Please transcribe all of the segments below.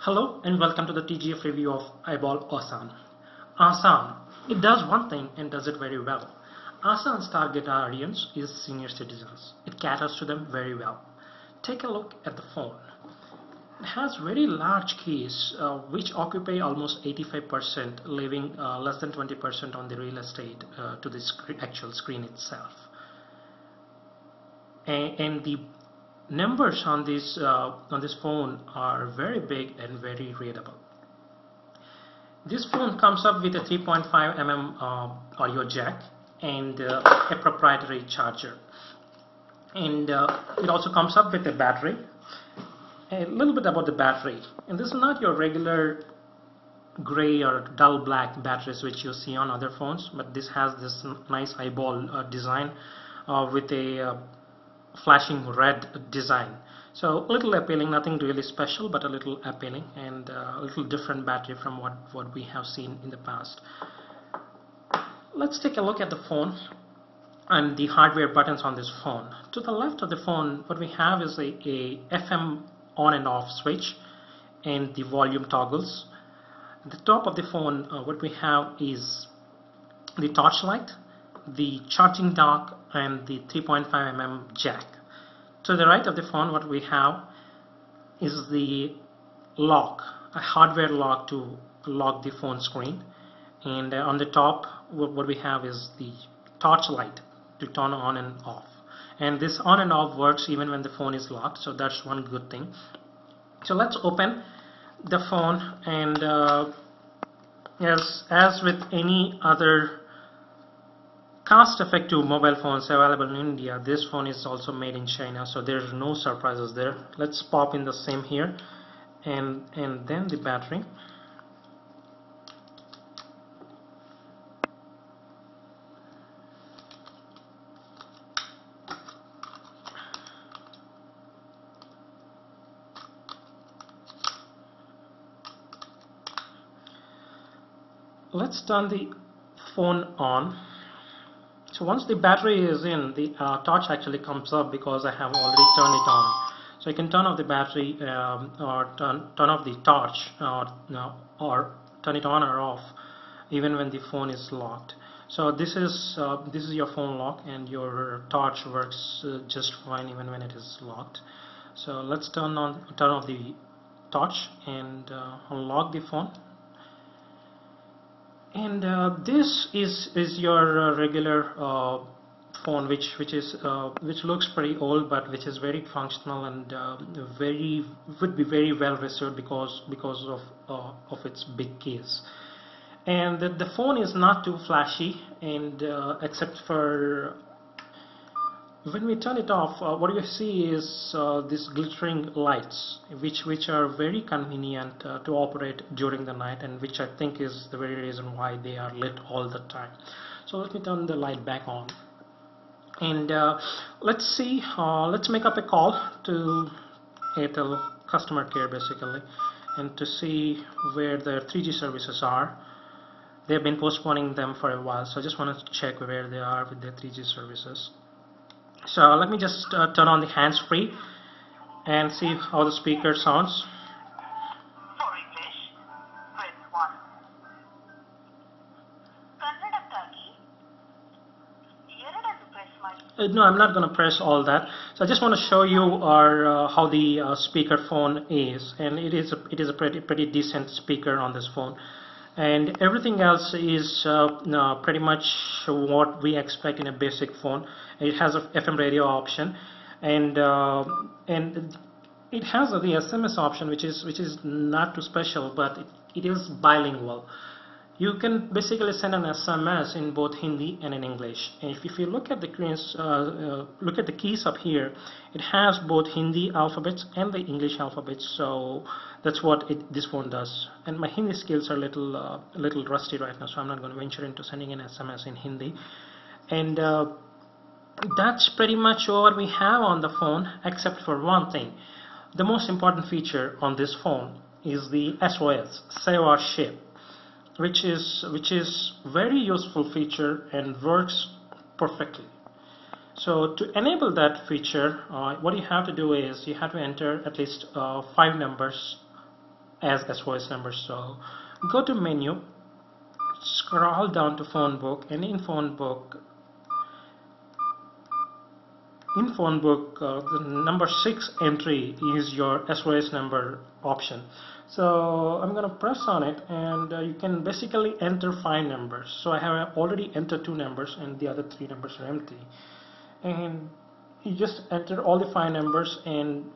Hello and welcome to the TGF review of iBall Asaan. Asaan. It does one thing and does it very well. Asaan's target audience is senior citizens. It caters to them very well. Take a look at the phone. It has very large keys which occupy almost 85%, leaving less than 20% on the real estate to the actual screen itself. And the numbers on this phone are very big and very readable. This phone comes up with a 3.5 mm audio jack and a proprietary charger, and it also comes up with a battery. A little bit about the battery, and this is not your regular gray or dull black batteries which you see on other phones, but this has this nice eyeball design with a flashing red design. So a little appealing, nothing really special, but a little appealing and a little different battery from what we have seen in the past. Let's take a look at the phone and the hardware buttons on this phone. To the left of the phone, what we have is a FM on and off switch and the volume toggles. At the top of the phone, what we have is the torchlight, the charging dock, and the 3.5 mm jack. To the right of the phone, what we have is the lock, a hardware lock to lock the phone screen, and on the top what we have is the torchlight to turn on and off, and this on and off works even when the phone is locked, so that's one good thing. So let's open the phone, and as with any other cost-effective mobile phones available in India, this phone is also made in China, so there's no surprises there. Let's pop in the same here, and then the battery. Let's turn the phone on. So once the battery is in, the torch actually comes up because I have already turned it on. So you can turn off the battery or turn off the torch, or turn it on or off even when the phone is locked. So this is your phone lock, and your torch works just fine even when it is locked. So let's turn off the torch and unlock the phone. And this is your regular phone, which looks pretty old, but which is very functional and would be very well received because of its big case. And the phone is not too flashy, and except for when we turn it off, what you see is these glittering lights, which are very convenient to operate during the night, and which I think is the very reason why they are lit all the time. So let me turn the light back on, and let's make up a call to Airtel customer care basically, and to see where their 3G services are. They've been postponing them for a while, so I just wanted to check where they are with their 3G services. So let me just turn on the hands-free and see how the speaker sounds. For English, press 1. Kannada Taki, Eradu press my. No, I'm not going to press all that. So I just want to show you how the speaker phone is, and it is a pretty decent speaker on this phone. And everything else is pretty much what we expect in a basic phone. It has a FM radio option, and it has the SMS option, which is not too special, but it is bilingual. You can basically send an SMS in both Hindi and in English. And if you look at the keys up here, it has both Hindi alphabets and the English alphabets. So that's what this phone does. And my Hindi skills are a little rusty right now, so I'm not going to venture into sending an SMS in Hindi. And that's pretty much what we have on the phone, except for one thing. The most important feature on this phone is the SOS, Save Our Ship, which is very useful feature and works perfectly. So to enable that feature, what you have to do is you have to enter at least 5 numbers as SOS number. So go to menu, scroll down to phone book, and in phone book, the number 6 entry is your SOS number option. So I'm gonna press on it, and you can basically enter 5 numbers. So I have already entered 2 numbers, and the other 3 numbers are empty. And you just enter all the 5 numbers and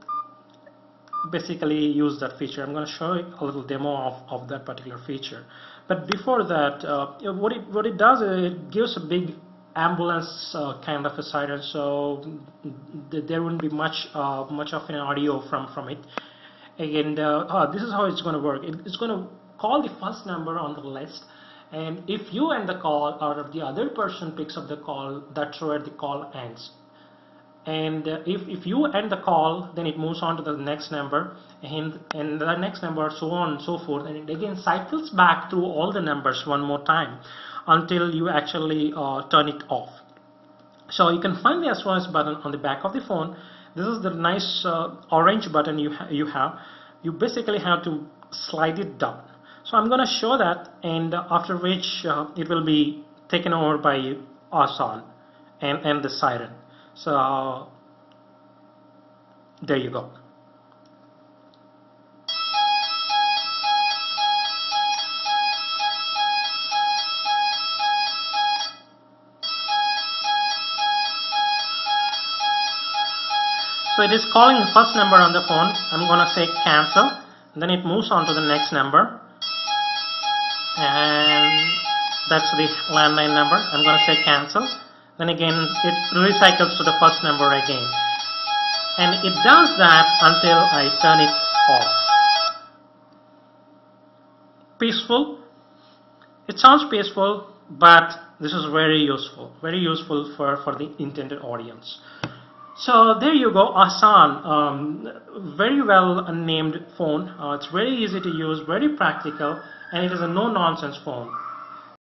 basically use that feature. I'm going to show you a little demo of that particular feature. But before that, what it does is it gives a big ambulance kind of a siren, so there wouldn't be much of an audio from it. And this is how it's going to work. It's going to call the first number on the list, and if you end the call or if the other person picks up the call, that's where the call ends. And if you end the call, then it moves on to the next number, and the next number, so on and so forth, and it again cycles back through all the numbers one more time until you actually turn it off. So you can find the SOS button on the back of the phone. This is the nice orange button you have. You basically have to slide it down. So I'm going to show that, and after which it will be taken over by Asaan and the siren. So there you go. So it is calling the first number on the phone. I'm going to say cancel. Then it moves on to the next number. And that's the landline number. I'm going to say cancel. Then again it recycles to the first number again. And it does that until I turn it off. Peaceful. It sounds peaceful, but this is very useful for the intended audience. So there you go, Asaan, very well named phone. It's very easy to use, very practical, and it is a no-nonsense phone.